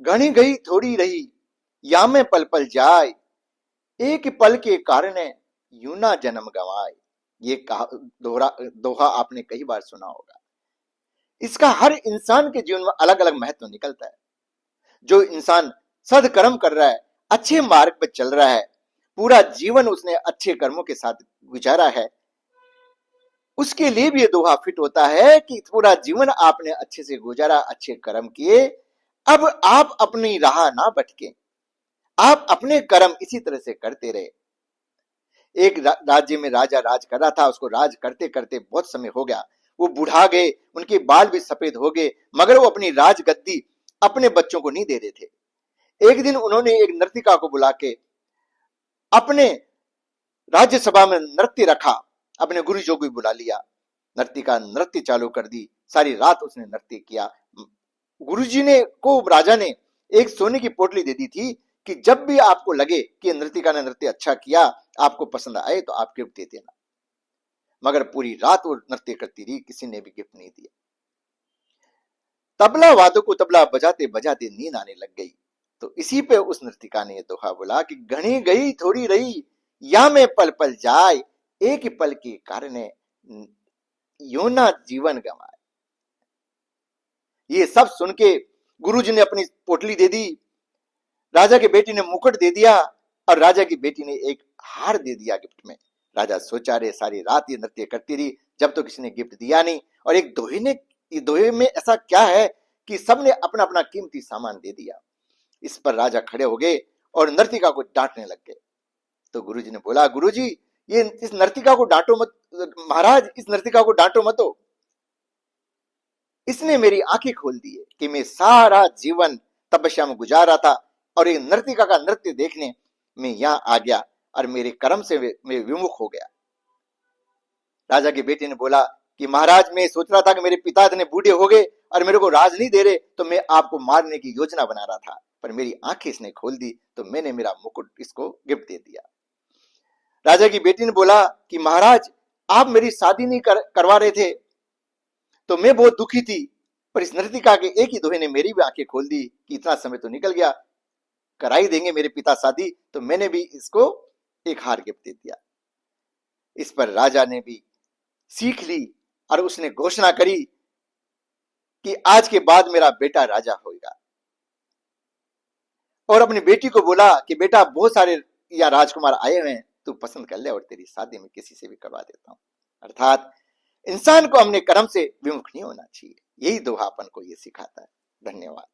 घनी गई थोड़ी रही, या में पल पल जाए, एक पल के कारण यूं ना जन्म गवाए। ये दोहा आपने कई बार सुना होगा। इसका हर इंसान के जीवन में अलग अलग महत्व निकलता है। जो इंसान सदकर्म कर रहा है, अच्छे मार्ग पर चल रहा है, पूरा जीवन उसने अच्छे कर्मों के साथ गुजारा है, उसके लिए भी ये दोहा फिट होता है कि पूरा जीवन आपने अच्छे से गुजारा, अच्छे कर्म किए, अब आप अपनी राह ना भटके, आप अपने कर्म इसी तरह से करते रहे। एक राज्य में राजा राज कर रहा था, उसको राज करते करते बहुत समय हो गया, वो बुढ़ा गए, उनके बाल भी सफेद हो गए, मगर वो अपनी राजगद्दी अपने बच्चों को नहीं दे रहे थे। एक दिन उन्होंने एक नर्तिका को बुला के अपने राज्यसभा में नृत्य रखा, अपने गुरुजों को बुला लिया, नर्तिका नृत्य चालू कर दी, सारी रात उसने नृत्य किया। गुरुजी ने को राजा ने एक सोने की पोटली दे दी थी कि जब भी आपको लगे कि नृतिका ने नृत्य अच्छा किया, आपको पसंद आए तो आप गिफ्ट दे देना। मगर पूरी रात वो नृत्य करती रही, किसी ने भी गिफ्ट नहीं दिया। तबला वादक को तबला बजाते बजाते नींद आने लग गई। तो इसी पे उस नृतिका ने दोहा बोला कि घनी गई थोड़ी रही, या में पल पल जाए, एक पल के कारण यूं ना जीवन गवाए। ये सब सुन के गुरुजी ने अपनी पोटली दे दी, राजा की बेटी ने मुकुट दे दिया, और राजा की बेटी ने एक हार दे दिया गिफ्ट में। राजा सोचा रहे, सारी रात ये नृत्य करती रही, जब तो किसी ने गिफ्ट दिया नहीं। और एक दोहे में ऐसा क्या है कि सबने अपना अपना कीमती सामान दे दिया। इस पर राजा खड़े हो गए और नर्तिका को डांटने लग गए। तो गुरुजी ने बोला, गुरुजी ये इस नर्तिका को डांटो मत, महाराज इस नर्तिका को डांटो मत, इसने मेरी आंखें खोल दी है कि मैं सारा जीवन तपस्या में गुजार रहा था, और एक नर्तिका का नृत्य देखने में यहां आ गया, और मेरे कर्म से मैं विमुख हो गया। राजा की बेटी ने बोला कि महाराज मैं सोच रहा था कि मेरे पिता इतने बूढ़े हो गए और मेरे को राज नहीं दे रहे, तो मैं आपको मारने की योजना बना रहा था, पर मेरी आंखें इसने खोल दी, तो मैंने मेरा मुकुट इसको गिफ्ट दे दिया। राजा की बेटी ने बोला कि महाराज आप मेरी शादी नहीं करवा रहे थे, तो मैं बहुत दुखी थी, पर इस नर्तिका के एक ही दोहे ने मेरी भी आंखें खोल दी कि इतना समय तो निकल गया, कराई देंगे मेरे पिता शादी, तो मैंने भी इसको एक हार गिफ्ट दे दिया। इस पर राजा ने भी सीख ली और उसने घोषणा करी कि आज के बाद मेरा बेटा राजा होगा। और अपनी बेटी को बोला कि बेटा बहुत सारे या राजकुमार आए हुए हैं, तू पसंद कर ले और तेरी शादी में किसी से भी करवा देता हूं। अर्थात इंसान को अपने कर्म से विमुख नहीं होना चाहिए। यही दोहा अपन को ये सिखाता है। धन्यवाद।